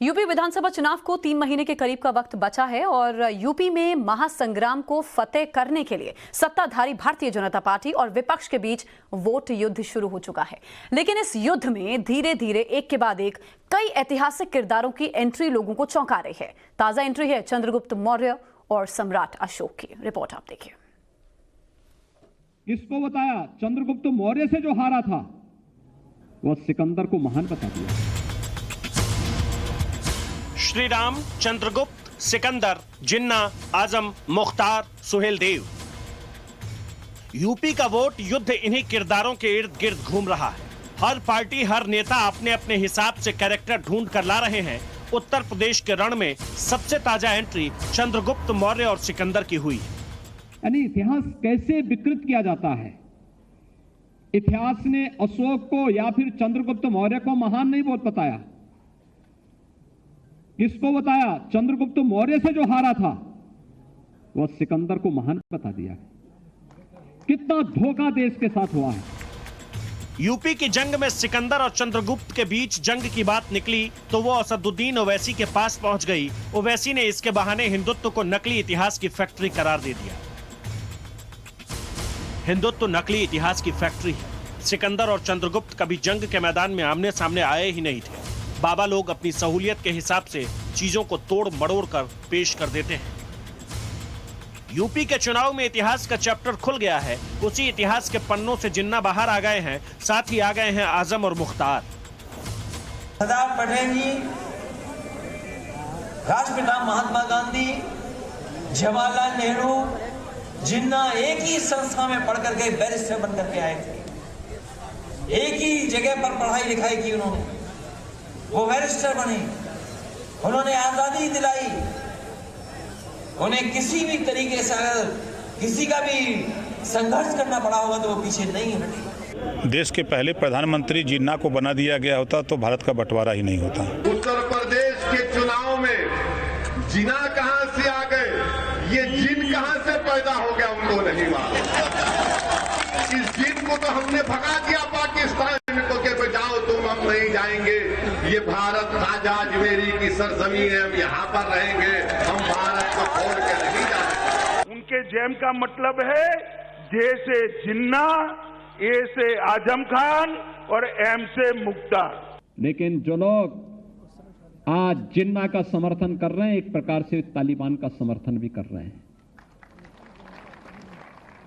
UP विधानसभा चुनाव को 3 महीने के करीब का वक्त बचा है और यूपी में महासंग्राम को फतेह करने के लिए सत्ताधारी भारतीय जनता पार्टी और विपक्ष के बीच वोट युद्ध शुरू हो चुका है। लेकिन इस युद्ध में धीरे धीरे एक के बाद एक कई ऐतिहासिक किरदारों की एंट्री लोगों को चौंका रही है। ताजा एंट्री है चंद्रगुप्त मौर्य और सम्राट अशोक की। रिपोर्ट आप देखिए। किसको बताया चंद्रगुप्त मौर्य से जो हारा था वह सिकंदर को महान बता दिया। श्री राम, चंद्रगुप्त, सिकंदर, जिन्ना, आजम, मुख्तार, सुहेलदेव। यूपी का वोट युद्ध इन्हीं किरदारों के इर्द गिर्द घूम रहा है। हर पार्टी, हर नेता अपने अपने हिसाब से कैरेक्टर ढूंढ कर ला रहे हैं। उत्तर प्रदेश के रण में सबसे ताजा एंट्री चंद्रगुप्त मौर्य और सिकंदर की हुई। यानी इतिहास कैसे विकृत किया जाता है। इतिहास ने अशोक को या फिर चंद्रगुप्त मौर्य को महान नहीं बताया। किसको बताया? चंद्रगुप्त मौर्य से जो हारा था वह सिकंदर को महान बता दिया। कितना धोखा देश के साथ हुआ है। यूपी की जंग में सिकंदर और चंद्रगुप्त के बीच जंग की बात निकली तो वो असदुद्दीन ओवैसी के पास पहुंच गई। ओवैसी ने इसके बहाने हिंदुत्व को नकली इतिहास की फैक्ट्री करार दे दिया। हिंदुत्व नकली इतिहास की फैक्ट्री है। सिकंदर और चंद्रगुप्त कभी जंग के मैदान में आमने सामने आए ही नहीं थे। बाबा लोग अपनी सहूलियत के हिसाब से चीजों को तोड़ मड़ोड़ कर पेश कर देते हैं। यूपी के चुनाव में इतिहास का चैप्टर खुल गया है। उसी इतिहास के पन्नों से जिन्ना बाहर आ गए हैं, साथ ही आ गए हैं आजम और मुख्तार। सरदार पटेल जी, राष्ट्रपिता महात्मा गांधी, जवाहरलाल नेहरू, जिन्ना एक ही संस्था में पढ़ करके बैरिस्टर बन करके आए थे। एक ही जगह पर पढ़ाई लिखाई की उन्होंने, वो बैरिस्टर बने। उन्होंने आजादी दिलाई। उन्हें किसी भी तरीके से अगर किसी का भी संघर्ष करना पड़ा होगा तो वो पीछे नहीं हटे। देश के पहले प्रधानमंत्री जिन्ना को बना दिया गया होता तो भारत का बंटवारा ही नहीं होता। उत्तर प्रदेश के चुनाव में जिन्ना कहां से आ गए, ये जिन कहां से पैदा हो गया उनको नहीं मालूम। इस जिन को तो हमने भगा दिया पाकिस्तान को के बचाओ तुम, हम नहीं जाएंगे। ये भारत राजा अजमेरी की सरजमीन है, हम यहाँ पर रहेंगे, हम भारत को छोड़ के नहीं जाएंगे। उनके जैम का मतलब है जे से जिन्ना, ए से आजम खान और एम से मुख्तार। लेकिन जो लोग आज जिन्ना का समर्थन कर रहे हैं एक प्रकार से तालिबान का समर्थन भी कर रहे हैं।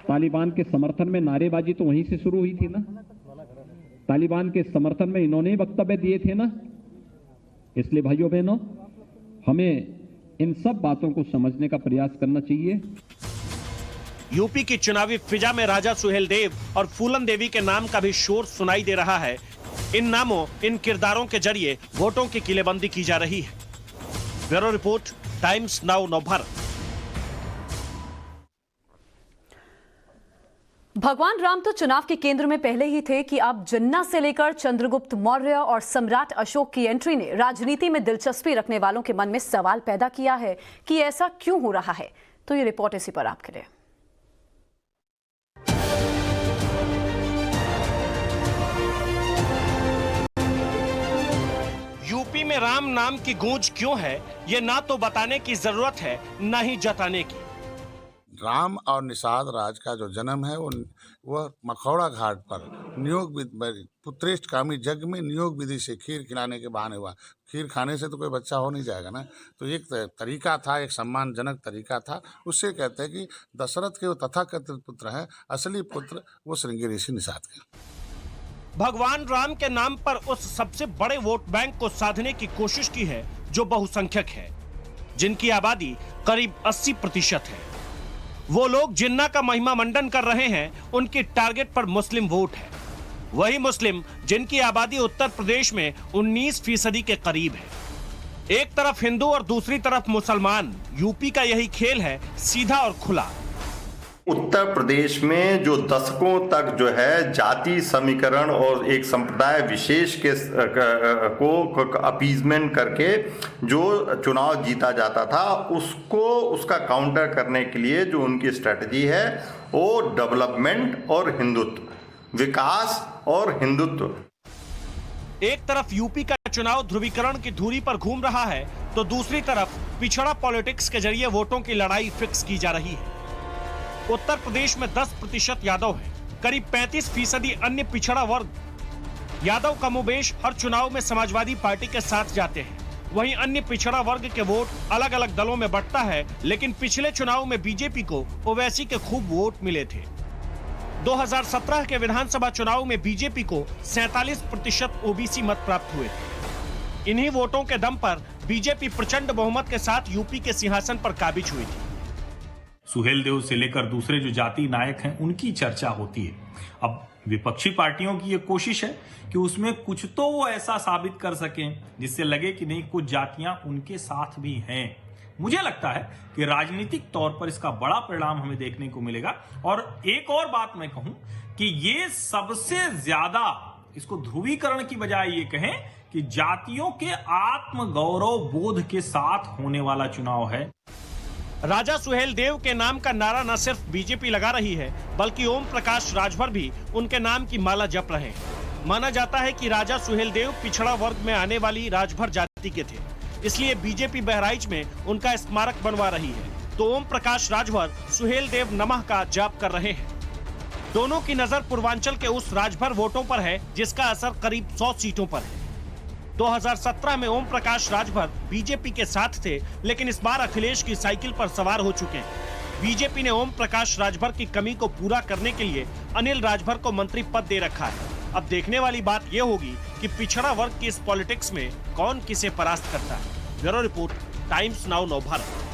तालिबान के समर्थन में नारेबाजी तो वहीं से शुरू हुई थी ना। तालिबान के समर्थन में इन्होंने ही वक्तव्य दिए थे ना। इसलिए भाइयों बहनों, हमें इन सब बातों को समझने का प्रयास करना चाहिए। यूपी की चुनावी फिजा में राजा सुहेलदेव और फूलन देवी के नाम का भी शोर सुनाई दे रहा है। इन नामों, इन किरदारों के जरिए वोटों की किलेबंदी की जा रही है। Bureau report, times now Navbharat. भगवान राम तो चुनाव के केंद्र में पहले ही थे कि अब जिन्ना से लेकर चंद्रगुप्त मौर्य और सम्राट अशोक की एंट्री ने राजनीति में दिलचस्पी रखने वालों के मन में सवाल पैदा किया है कि ऐसा क्यों हो रहा है। तो ये रिपोर्ट इसी पर आपके लिए। यूपी में राम नाम की गूंज क्यों है, ये ना तो बताने की जरूरत है, ना ही जताने की। राम और निषाद राज का जो जन्म है वह मखौड़ा घाट पर नियोग पुत्रेष्ट कामी यज्ञ में नियोग विधि से खीर खिलाने के बहाने हुआ। खीर खाने से तो कोई बच्चा हो नहीं जाएगा ना। तो एक तरीका था, एक सम्मानजनक तरीका था। उससे कहते हैं कि दशरथ के वो तथाकथित पुत्र हैं, असली पुत्र वो श्रृंगी ऋषि निषाद के। भगवान राम के नाम पर उस सबसे बड़े वोट बैंक को साधने की कोशिश की है जो बहुसंख्यक है, जिनकी आबादी करीब 80% है। वो लोग जिन्ना का महिमा मंडन कर रहे हैं, उनकी टारगेट पर मुस्लिम वोट है। वही मुस्लिम जिनकी आबादी उत्तर प्रदेश में 19% के करीब है। एक तरफ हिंदू और दूसरी तरफ मुसलमान। यूपी का यही खेल है, सीधा और खुला। उत्तर प्रदेश में जो दशकों तक जो है जाति समीकरण और एक संप्रदाय विशेष के को अपीजमेंट करके जो चुनाव जीता जाता था, उसको उसका काउंटर करने के लिए जो उनकी स्ट्रेटजी है वो डेवलपमेंट और हिंदुत्व, विकास और हिंदुत्व। एक तरफ यूपी का चुनाव ध्रुवीकरण की धुरी पर घूम रहा है तो दूसरी तरफ पिछड़ा पॉलिटिक्स के जरिए वोटों की लड़ाई फिक्स की जा रही है। उत्तर प्रदेश में 10% यादव है, करीब 35% अन्य पिछड़ा वर्ग। यादव कमोबेश हर चुनाव में समाजवादी पार्टी के साथ जाते हैं, वहीं अन्य पिछड़ा वर्ग के वोट अलग अलग दलों में बंटता है, लेकिन पिछले चुनाव में बीजेपी को ओवैसी के खूब वोट मिले थे। 2017 के विधानसभा चुनाव में बीजेपी को 47% ओबीसी मत प्राप्त हुए थे। इन्हीं वोटों के दम पर बीजेपी प्रचंड बहुमत के साथ यूपी के सिंहासन पर काबिज हुई थी। सुहेलदेव से लेकर दूसरे जो जाति नायक हैं उनकी चर्चा होती है। अब विपक्षी पार्टियों की ये कोशिश है कि उसमें कुछ तो वो ऐसा साबित कर सकें जिससे लगे कि नहीं, कुछ जातियां उनके साथ भी हैं। मुझे लगता है कि राजनीतिक तौर पर इसका बड़ा परिणाम हमें देखने को मिलेगा। और एक और बात मैं कहूं कि ये सबसे ज्यादा इसको ध्रुवीकरण की बजाय ये कहें कि जातियों के आत्मगौरव बोध के साथ होने वाला चुनाव है। राजा सुहेलदेव के नाम का नारा न सिर्फ बीजेपी लगा रही है, बल्कि ओम प्रकाश राजभर भी उनके नाम की माला जप रहे हैं। माना जाता है कि राजा सुहेलदेव पिछड़ा वर्ग में आने वाली राजभर जाति के थे, इसलिए बीजेपी बहराइच में उनका स्मारक बनवा रही है। तो ओम प्रकाश राजभर सुहेलदेव नमः का जाप कर रहे हैं। दोनों की नजर पूर्वांचल के उस राजभर वोटों पर है जिसका असर करीब 100 सीटों पर है। 2017 में ओम प्रकाश राजभर बीजेपी के साथ थे, लेकिन इस बार अखिलेश की साइकिल पर सवार हो चुके हैं। बीजेपी ने ओम प्रकाश राजभर की कमी को पूरा करने के लिए अनिल राजभर को मंत्री पद दे रखा है। अब देखने वाली बात यह होगी कि पिछड़ा वर्ग की इस पॉलिटिक्स में कौन किसे परास्त करता है। ब्यूरो रिपोर्ट, टाइम्स नाउ नव भारत।